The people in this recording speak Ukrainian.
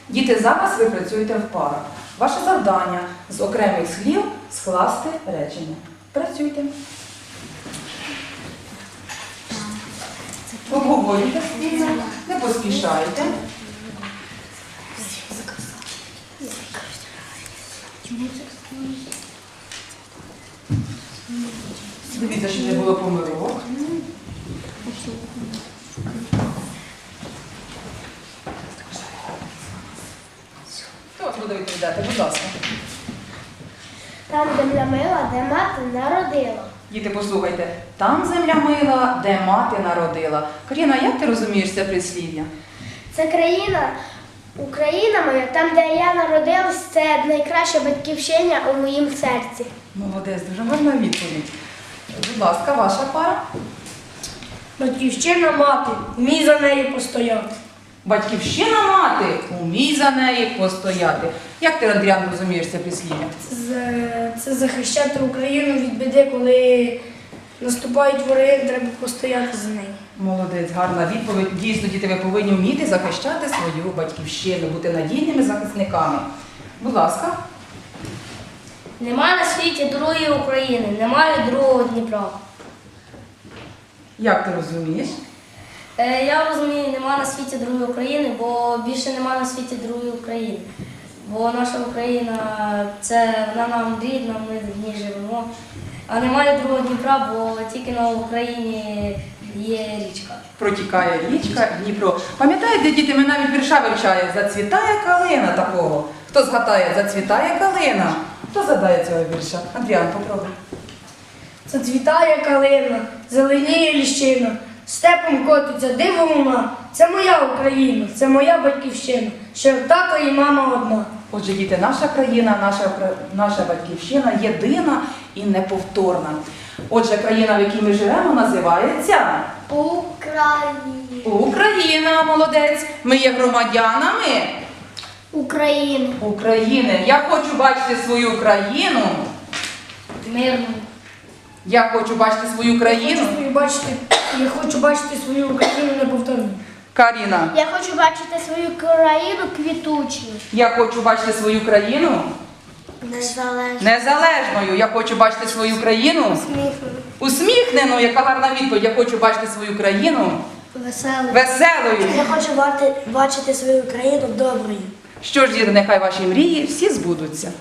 Діти, зараз ви працюєте в парах. Ваше завдання з окремих слів скласти речення. Працюйте. Обговорюйте спільно, не поспішайте. Дивіться, щоб не було помилок. Хто вас буде відповідати? Будь ласка. Там земля мила, де мати народила. Діти, послухайте. Там земля мила, де мати народила. Каріна, як ти розумієш це прислів'я? Це країна, Україна моя, там, де я народилась, це найкраща батьківщина у моїм серці. Молодець, дуже гарна відповідь. Будь ласка, ваша пара. Батьківщина мати, вмій за неї постояти. Батьківщина мати, умій за неї постояти. Як ти, Андріан, розумієш це прислів'я? Це захищати Україну від біди, коли наступають вороги, треба постояти за неї. Молодець, гарна відповідь. Дійсно, діти, ви повинні вміти захищати свою батьківщину, бути надійними захисниками. Будь ласка. Нема на світі другої України, немає другого Дніпра. Як ти розумієш? Я розумію, нема на світі другої України, бо більше нема на світі другої України. Бо наша Україна, вона нам рідна, ми в ній живемо. А немає другого Дніпра, бо тільки на Україні є річка. Протікає річка Дніпро. Пам'ятаєте, діти, ми навіть вірша вивчаємо «Зацвітає калина» такого. Хто згадає «Зацвітає калина»? Хто згадає цього вірша? Андріан, попробуй. Зацвітає калина, зеленіє ліщина, степом котиться диво луна. Це моя Україна, це моя батьківщина, що тато і мама одна. Отже, діти, наша країна, наша батьківщина єдина і неповторна. Отже, країна, в якій ми живемо, називається Україна, молодець. Ми є громадянами України. Я хочу бачити свою країну. Мирно. Я хочу бачити свою країну. Я хочу бачити свою Україну неповторну. Каріна. Я хочу бачити свою країну квітучою. Я хочу бачити свою країну незалежною. Я хочу бачити свою країну усміхненою. Яка гарна відповідь. Я хочу бачити свою країну веселою. Я хочу бачити свою країну доброю. Що ж, діти, нехай ваші мрії всі збудуться.